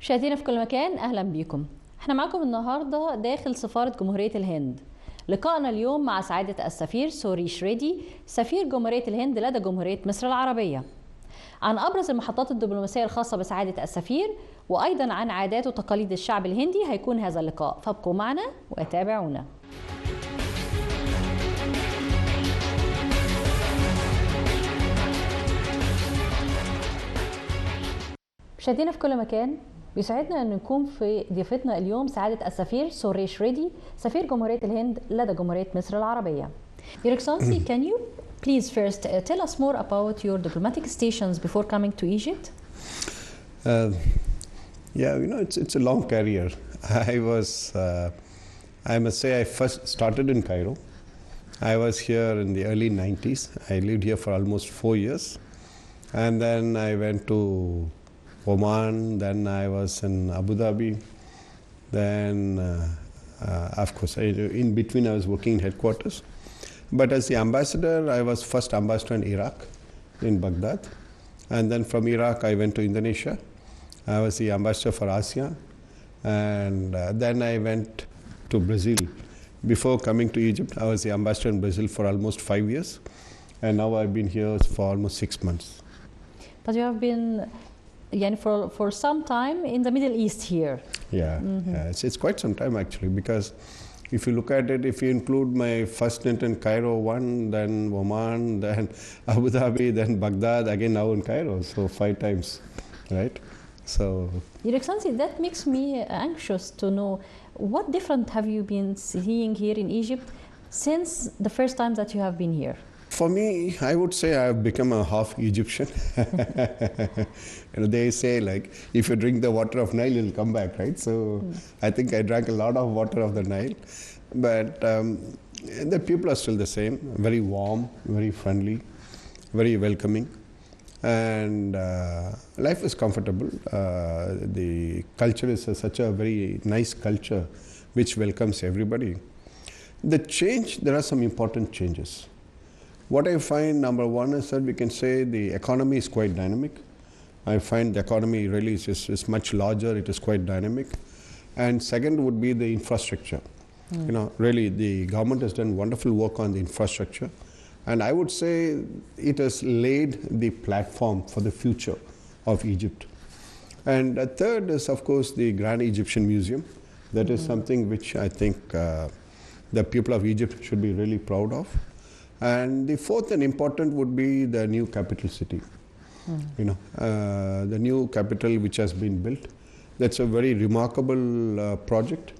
مشاهدينا في كل مكان، أهلا بيكم. احنا معاكم النهاردة داخل سفارة جمهورية الهند. لقائنا اليوم مع سعادة السفير سوري شريدي، سفير جمهورية الهند لدى جمهورية مصر العربية، عن أبرز المحطات الدبلوماسية الخاصة بسعادة السفير، وأيضا عن عادات وتقاليد الشعب الهندي هيكون هذا اللقاء، فابقوا معنا وتابعونا. مشاهدينا في كل مكان، بيسعدنا أن نكون في ضيفتنا اليوم سعادة السفير سوري شريدي، سفير جمهورية الهند لدى جمهورية مصر العربية. Your Excellency, can you please first tell us more about your diplomatic stations before coming to Egypt? Yeah, it's a long career. I must say, I first started in Cairo. I was here in the early 90s. I lived here for almost 4 years. And then I went to Oman, then I was in Abu Dhabi. Then, of course, in between I was working in headquarters. But as the ambassador, I was first ambassador in Iraq, in Baghdad. And then from Iraq, I went to Indonesia. I was the ambassador for ASEAN. And then I went to Brazil. Before coming to Egypt, I was the ambassador in Brazil for almost 5 years. And now I've been here for almost 6 months. But you have been for some time in the Middle East here. Yeah, it's quite some time actually, because if you look at it, if you include my first stint in Cairo, then Oman, then Abu Dhabi, then Baghdad, again now in Cairo, so 5 times, right? So, Your Excellency, that makes me anxious to know what different have you been seeing here in Egypt since the first time that you have been here? For me, I would say I've become a half Egyptian. They say like, if you drink the water of Nile, you'll come back, right? So I think I drank a lot of water of the Nile. But the people are still the same, very warm, very friendly, very welcoming. And life is comfortable. The culture is such a very nice culture which welcomes everybody. The change, there are some important changes. What I find, number one, is that we can say the economy is quite dynamic. I find the economy really is much larger, it is quite dynamic. And second would be the infrastructure. Really the government has done wonderful work on the infrastructure. And I would say it has laid the platform for the future of Egypt. And a third is, of course, the Grand Egyptian Museum. That is something which I think the people of Egypt should be really proud of. And the fourth and important would be the new capital city. The new capital which has been built. That's a very remarkable project.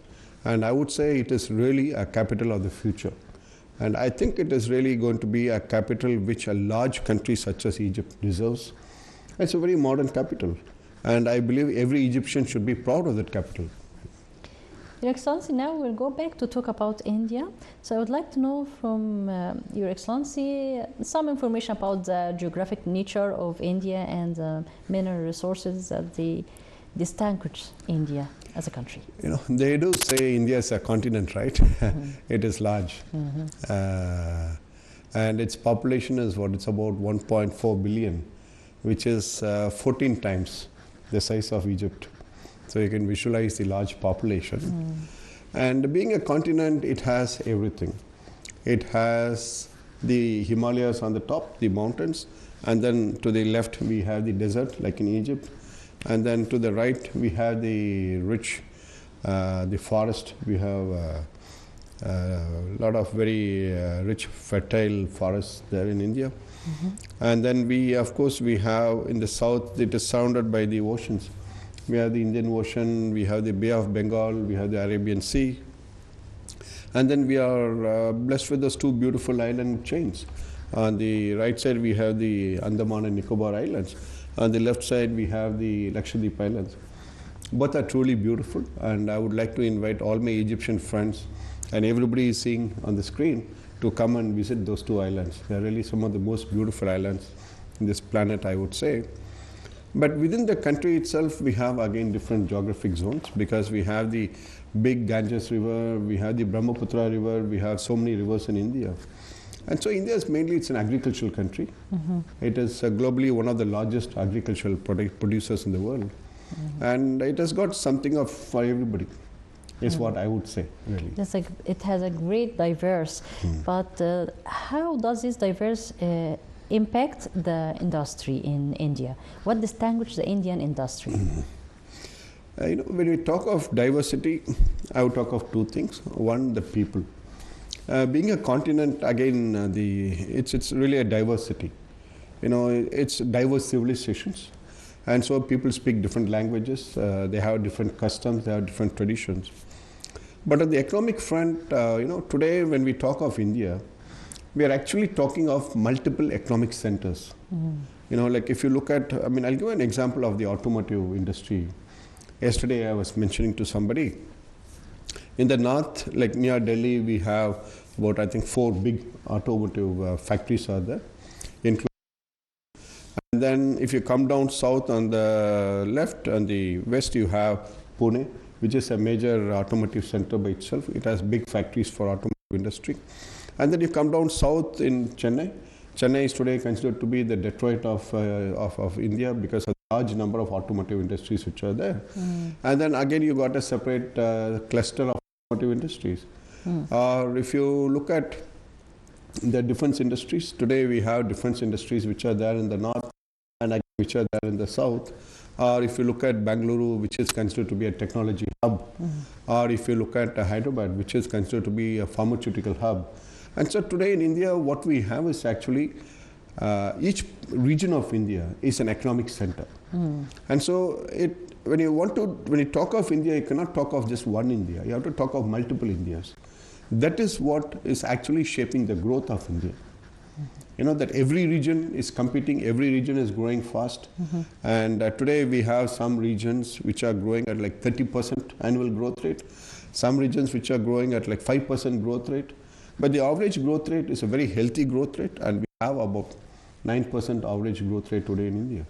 And I would say it is really a capital of the future. And I think it is really going to be a capital which a large country such as Egypt deserves. It's a very modern capital. And I believe every Egyptian should be proud of that capital. Your Excellency, now we'll go back to talk about India. So I would like to know from Your Excellency some information about the geographic nature of India and the mineral resources that distinguish India as a country. They do say India is a continent, right? It is large. And its population is it's about 1.4 billion, which is 14 times the size of Egypt. So you can visualize the large population. And being a continent, it has everything. It has the Himalayas on the top, the mountains, and then to the left we have the desert, like in Egypt. And then to the right we have the rich, the forest. We have a lot of very rich, fertile forests there in India. And then we have in the south, it is surrounded by the oceans. We have the Indian Ocean, we have the Bay of Bengal, we have the Arabian Sea. And then we are blessed with those 2 beautiful island chains. On the right side we have the Andaman and Nicobar Islands. On the left side we have the Lakshadweep Islands. Both are truly beautiful, and I would like to invite all my Egyptian friends and everybody is seeing on the screen to come and visit those 2 islands. They are really some of the most beautiful islands in this planet, I would say. But within the country itself, we have again different geographic zones, because we have the big Ganges River, we have the Brahmaputra River, we have so many rivers in India. And so India is mainly, it's an agricultural country. It is globally one of the largest agricultural producers in the world. And it has got something of for everybody, is what I would say, really. It's like it has a great diverse, but how does this diverse impact the industry in India? What distinguishes the Indian industry? When we talk of diversity, I would talk of two things. One, the people. Being a continent, again, it's really a diversity. It's diverse civilizations. And so people speak different languages, they have different customs, they have different traditions. But on the economic front, today when we talk of India, we are actually talking of multiple economic centers. Like if you look at, I'll give you an example of the automotive industry. Yesterday I was mentioning to somebody, in the north, like near Delhi, we have about, I think, 4 big automotive factories are there, including. And then if you come down south on the left and the west, you have Pune, which is a major automotive center by itself. It has big factories for automotive industry. And then you come down south in Chennai. Chennai is today considered to be the Detroit of India because of the large number of automotive industries which are there. And then again you got a separate cluster of automotive industries. Or if you look at the defense industries, today we have defense industries which are there in the north and which are there in the south. Or if you look at Bangalore, which is considered to be a technology hub. Or if you look at Hyderabad, which is considered to be a pharmaceutical hub. And so today in India, what we have is actually each region of India is an economic center. And so when you talk of India, you cannot talk of just one India. You have to talk of multiple Indias. That is what is actually shaping the growth of India. That every region is competing, every region is growing fast. And today we have some regions which are growing at like 30% annual growth rate, some regions which are growing at like 5% growth rate. But the average growth rate is a very healthy growth rate, and we have about 9% average growth rate today in India.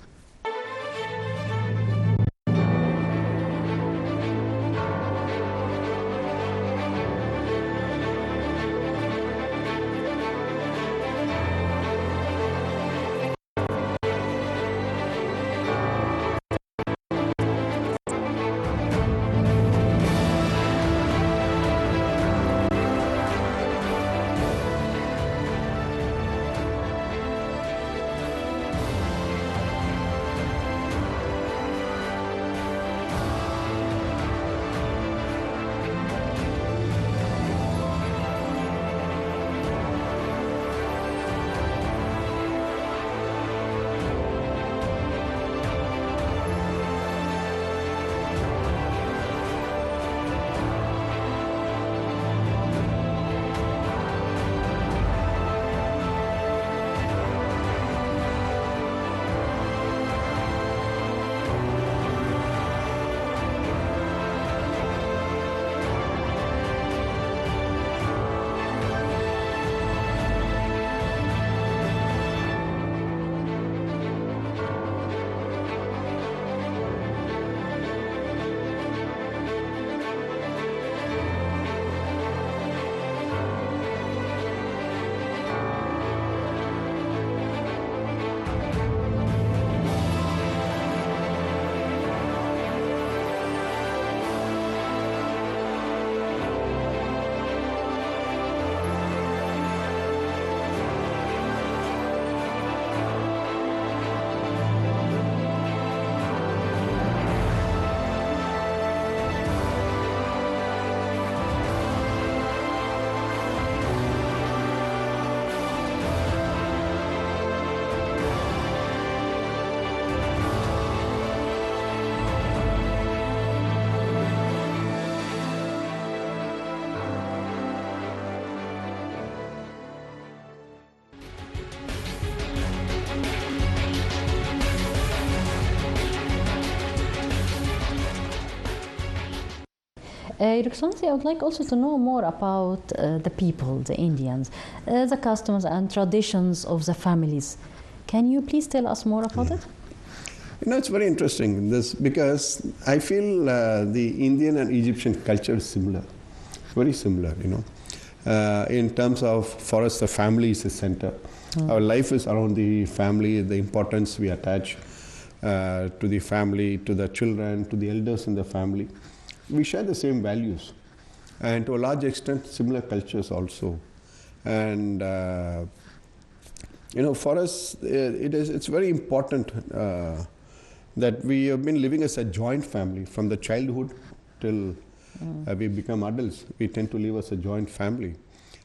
Your Excellency, I would like also to know more about the people, the Indians, the customs and traditions of the families. Can you please tell us more about it? It's very interesting this because I feel the Indian and Egyptian culture is similar, very similar. In terms of, for us, the family is the center. Our life is around the family, the importance we attach. to the family, to the children, to the elders in the family. We share the same values, and to a large extent, similar cultures also. And for us, it's very important that we have been living as a joint family from the childhood till we become adults. We tend to live as a joint family.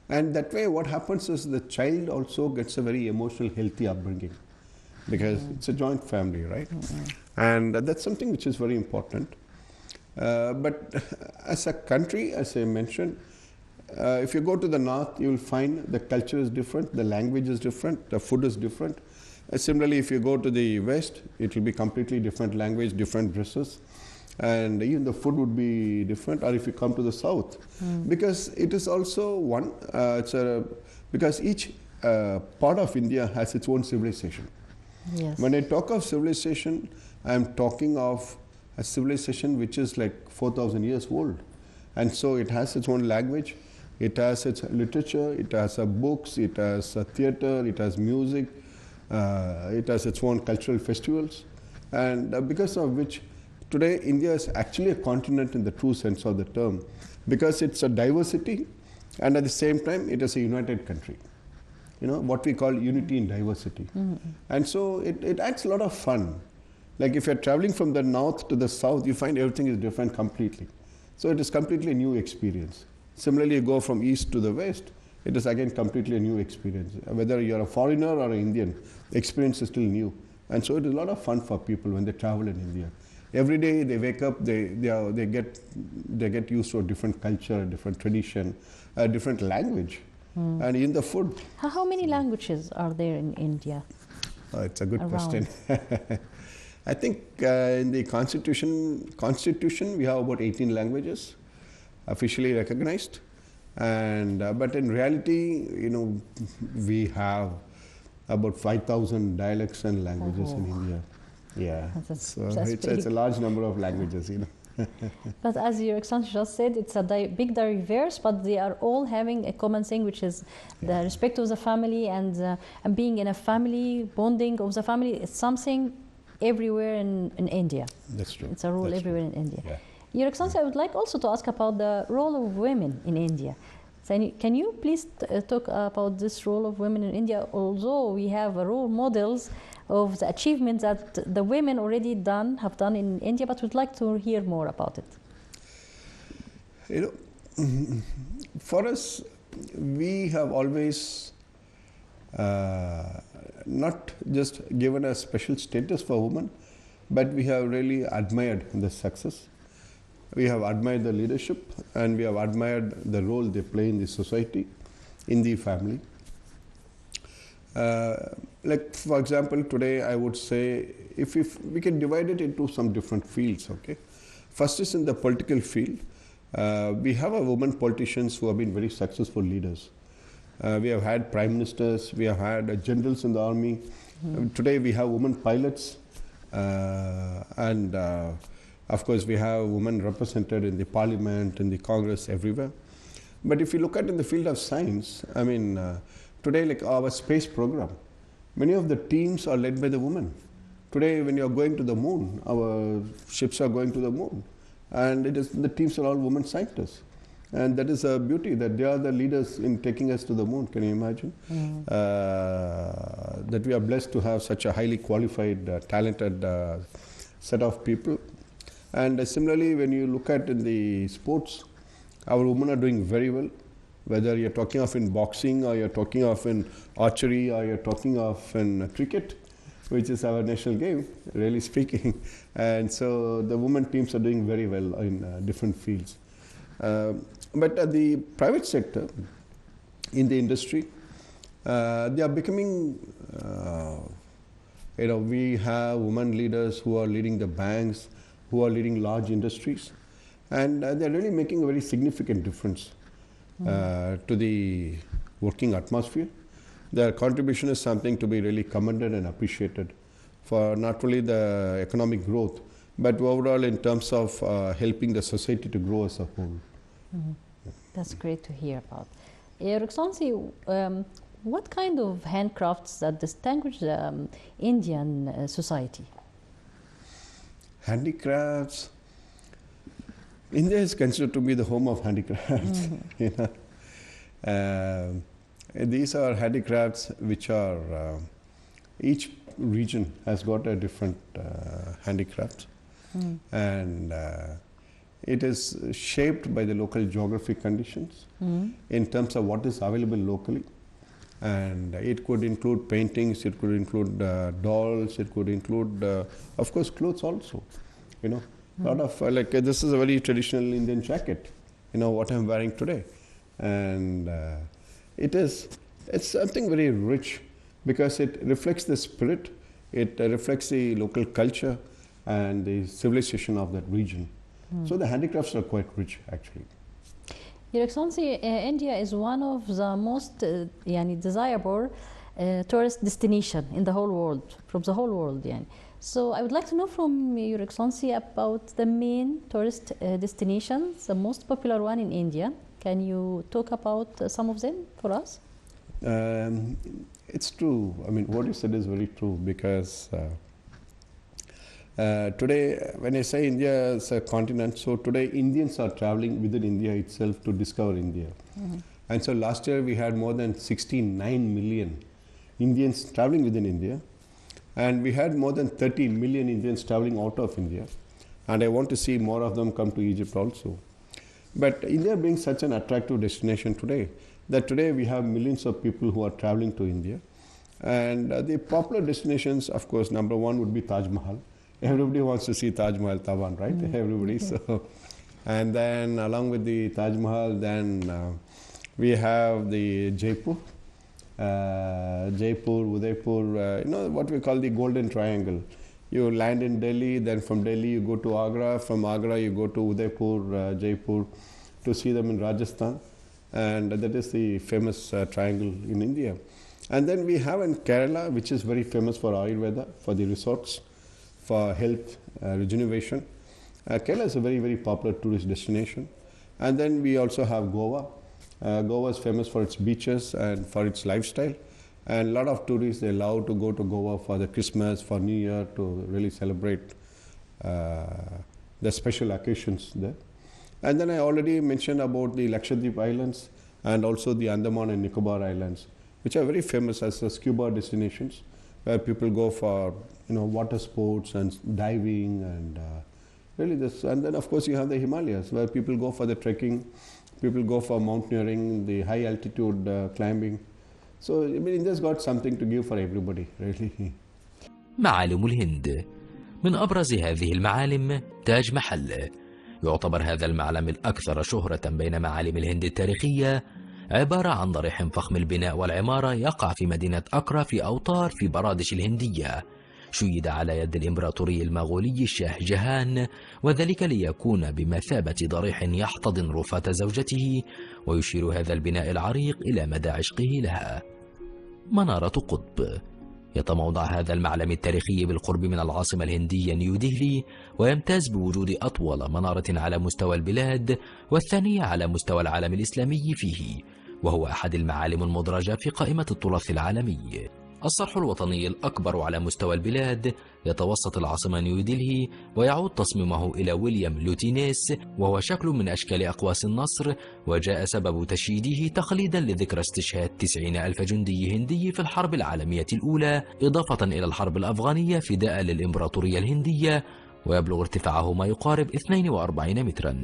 And that way what happens is the child also gets a very emotional, healthy upbringing because it's a joint family, right? And that's something which is very important. But as a country, as I mentioned, if you go to the north, you will find the culture is different, the language is different, the food is different. Similarly, if you go to the west, it will be completely different language, different dresses, and even the food would be different. Or if you come to the south, because it is also one, because each part of India has its own civilization. Yes. When I talk of civilization, I am talking of a civilization which is like 4,000 years old. And so it has its own language, it has its literature, it has books, it has theater, it has music, it has its own cultural festivals. And because of which today India is actually a continent in the true sense of the term, because it's a diversity and at the same time it is a united country. What we call unity in diversity. And so it adds a lot of fun. Like if you're traveling from the north to the south, you find everything is different completely. So it is completely a new experience. Similarly, you go from east to the west, it is again completely a new experience. Whether you're a foreigner or an Indian, the experience is still new. And so it is a lot of fun for people when they travel in India. Every day they wake up, they get used to a different culture, a different tradition, a different language, and in the food. How many languages are there in India? It's a good question. I think in the constitution we have about 18 languages officially recognized, and but in reality, we have about 5,000 dialects and languages in India. Yeah, that's it's a large number of languages, But as Your Excellency just said, it's a big diverse, but they are all having a common thing, which is the respect of the family and being in a family, bonding of the family. It's something everywhere in India. That's true. It's a rule everywhere in India. Yeah. Your Excellency, I would like also to ask about the role of women in India. So can you please talk about this role of women in India? Although we have role models of the achievements that the women already have done in India, but we'd like to hear more about it. For us, we have always not just given a special status for women, but we have really admired the success. We have admired the leadership, and we have admired the role they play in the society, in the family. Like for example, today I would say if we can divide it into some different fields, okay? First is in the political field. We have women politicians who have been very successful leaders. We have had prime ministers, we have had generals in the army. Today we have women pilots, and of course we have women represented in the parliament, in the Congress, everywhere. But if you look at in the field of science, I mean, today like our space program, many of the teams are led by the women. Today when you're going to the moon, our ships are going to the moon, and the teams are all women scientists. And that is a beauty, that they are the leaders in taking us to the moon. Can you imagine? That we are blessed to have such a highly qualified, talented set of people. And similarly, when you look at in the sports, our women are doing very well. Whether you're talking of in boxing, or you're talking of in archery, or you're talking of in cricket, which is our national game, really speaking. And so the women teams are doing very well in different fields. But at the private sector, in the industry, they are becoming, we have women leaders who are leading the banks, who are leading large industries, and they're really making a very significant difference to the working atmosphere. Their contribution is something to be really commended and appreciated for not only the economic growth, but overall in terms of helping the society to grow as a whole. That's great to hear about. Your Excellency, what kind of handcrafts that distinguish the Indian society? Handicrafts. India is considered to be the home of handicrafts. You know, these are handicrafts which are each region has got a different handicraft, and it is shaped by the local geographic conditions in terms of what is available locally. And it could include paintings, it could include dolls, it could include, of course, clothes also. You know, a lot of like this is a very traditional Indian jacket. You know what I'm wearing today, and it's something very rich because it reflects the spirit, it reflects the local culture and the civilization of that region. So the handicrafts are quite rich, actually. Your Excellency, India is one of the most desirable tourist destination in the whole world, from the whole world. So I would like to know from Your Excellency about the main tourist destinations, the most popular one in India. Can you talk about some of them for us? It's true. I mean, what you said is very true because today, when I say India is a continent, so today Indians are traveling within India itself to discover India. And so last year we had more than 69 million Indians traveling within India, and we had more than 30 million Indians traveling out of India. And I want to see more of them come to Egypt also. But India being such an attractive destination today, that today we have millions of people who are traveling to India. And the popular destinations, of course, number one would be Taj Mahal. Everybody wants to see Taj Mahal Taban, right? Everybody. So, and then along with the Taj Mahal, then we have the Jaipur, Udaipur, you know, what we call the Golden Triangle. You land in Delhi, then from Delhi you go to Agra, from Agra you go to Udaipur, Jaipur, to see them in Rajasthan. And that is the famous triangle in India. And then we have in Kerala, which is very famous for Ayurveda, for the resorts, for health, regeneration. Kerala is a very, very popular tourist destination. And then we also have Goa. Goa is famous for its beaches and for its lifestyle. And a lot of tourists, they love to go to Goa for the Christmas, for New Year, to really celebrate the special occasions there. And then I already mentioned about the Lakshadweep Islands and also the Andaman and Nicobar Islands, which are very famous as scuba destinations, where people go for water sports and diving and really this. And then of course you have the Himalayas, where people go for the trekking, people go for mountaineering, the high altitude climbing. So I mean, India's got something to give for everybody, really. معالم الهند. من أبرز هذه المعالم تاج محل. يعتبر هذا المعلم الأكثر شهرة بين معالم الهند التاريخية، عبارة عن ضريح فخم البناء والعمارة يقع في مدينة أكرا في أوطار في برادش الهندية. شيد على يد الإمبراطوري المغولي الشاه جهان، وذلك ليكون بمثابة ضريح يحتضن رفاة زوجته، ويشير هذا البناء العريق إلى مدى عشقه لها. منارة قطب. يتموضع هذا المعلم التاريخي بالقرب من العاصمة الهندية نيو ديلي، ويمتاز بوجود أطول منارة على مستوى البلاد والثانية على مستوى العالم الإسلامي فيه، وهو أحد المعالم المدرجة في قائمة التراث العالمي. الصرح الوطني الأكبر على مستوى البلاد يتوسط العاصمة نيو ديلي، ويعود تصميمه إلى ويليام لوتينيس، وهو شكل من أشكال أقواس النصر، وجاء سبب تشييده تقليدا لذكرى استشهاد 90,000 جندي هندي في الحرب العالمية الأولى، إضافة إلى الحرب الأفغانية فداء للإمبراطورية الهندية، ويبلغ ارتفاعه ما يقارب 42 مترا.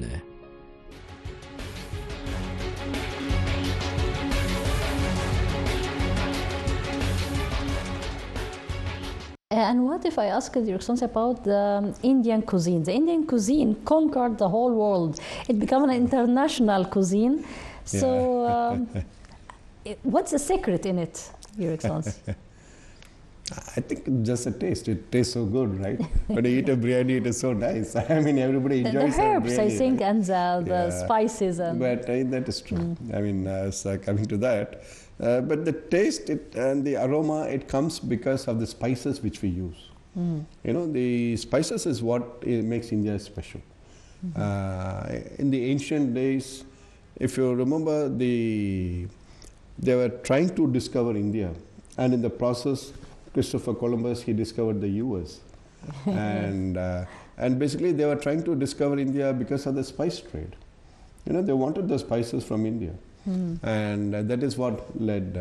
And what if I asked Your Excellency about the Indian cuisine? The Indian cuisine conquered the whole world. It became an international cuisine. So what's the secret in it, Your Excellency? I think just a taste. It tastes so good, right? When you eat a biryani, it is so nice. I mean, everybody enjoys the herbs, biryani, I think, right? And the spices. But that is true. I mean, coming to that. But the taste and the aroma, it comes because of the spices which we use. The spices is what makes India special. In the ancient days, if you remember, they were trying to discover India. And in the process, Christopher Columbus, he discovered the US. And basically they were trying to discover India because of the spice trade. They wanted the spices from India. And that is what led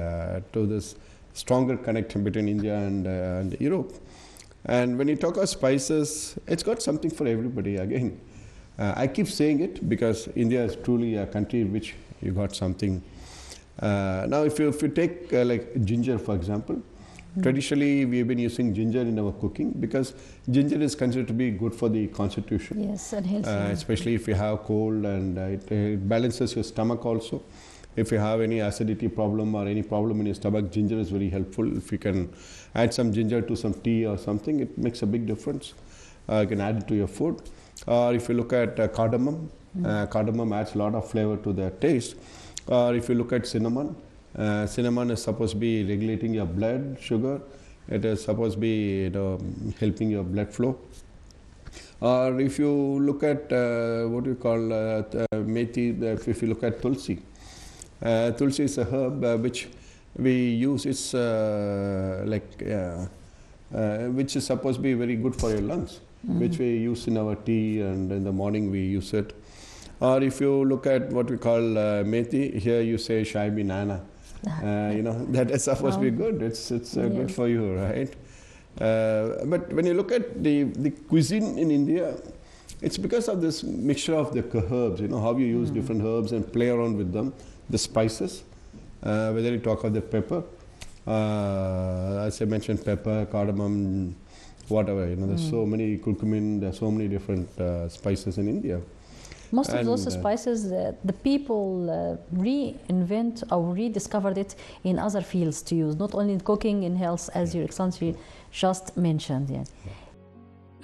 to this stronger connection between India and Europe. And when you talk about spices, it's got something for everybody. Again, I keep saying it because India is truly a country in which you got something. Now, if you take like ginger, for example, traditionally we've been using ginger in our cooking because ginger is considered to be good for the constitution. Yes, and healthy. Especially if you have cold, and it balances your stomach also. If you have any acidity problem or any problem in your stomach, ginger is very helpful. If you can add some ginger to some tea or something, it makes a big difference. You can add it to your food. Or if you look at cardamom, cardamom adds a lot of flavor to the taste. Or if you look at cinnamon, cinnamon is supposed to be regulating your blood sugar. It is supposed to be helping your blood flow. Or if you look at what we call methi, if you look at tulsi. Tulsi is a herb which we use. It's which is supposed to be very good for your lungs, which we use in our tea, and in the morning we use it. Or if you look at what we call methi, here you say shaibi nana. That is supposed to be good. It's good for you, right? But when you look at the cuisine in India, it's because of this mixture of the herbs, how you use different herbs and play around with them, the spices, whether you talk of the pepper, as I mentioned, pepper, cardamom, whatever, there's so many curcumin, there's so many different spices in India. Most of those spices, the people reinvent or rediscovered it in other fields to use, not only in cooking, in health, as your excellency just mentioned.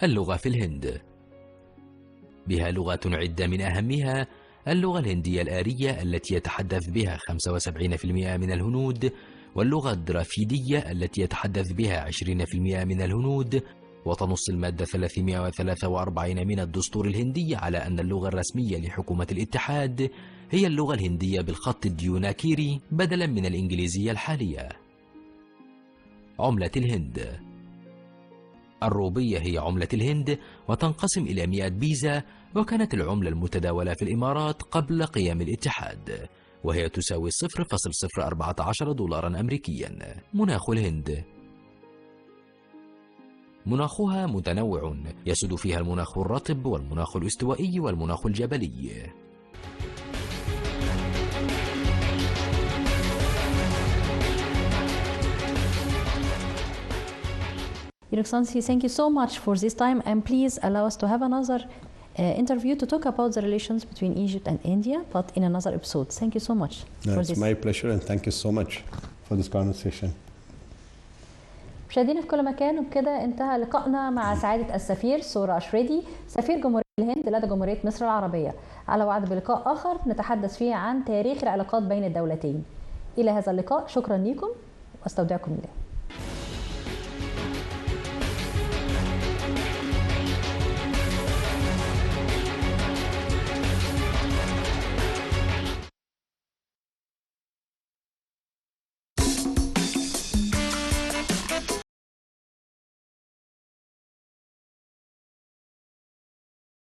اللغة في الهند بها لغات عدة، من أهمها اللغة الهندية الآرية التي يتحدث بها 75% من الهنود، واللغة الدرافيدية التي يتحدث بها 20% من الهنود. وتنص المادة 343 من الدستور الهندي على أن اللغة الرسمية لحكومة الاتحاد هي اللغة الهندية بالخط الديوناكيري بدلا من الإنجليزية الحالية. عملة الهند. الروبية هي عملة الهند وتنقسم إلى 100 بيزا، وكانت العملة المتداولة في الإمارات قبل قيام الاتحاد، وهي تساوي 0.014 دولارا أمريكيا. مناخ الهند. مناخها متنوع، يسود فيها المناخ الرطب والمناخ الاستوائي والمناخ الجبلي. Your Excellency, thank you so much for this time, and please allow us to have another interview to talk about the relations between Egypt and India, but in another episode. Thank you so much. It's my pleasure, and thank you so much for this conversation. مشاهدينا في كل مكان، وبكده انتهى لقائنا مع سعادة السفير سارة أشريدي، سفير جمهورية الهند لدى جمهورية مصر العربية، على وعد بلقاء آخر نتحدث فيه عن تاريخ العلاقات بين الدولتين. إلى هذا اللقاء، شكرا لكم واستودعكم الله.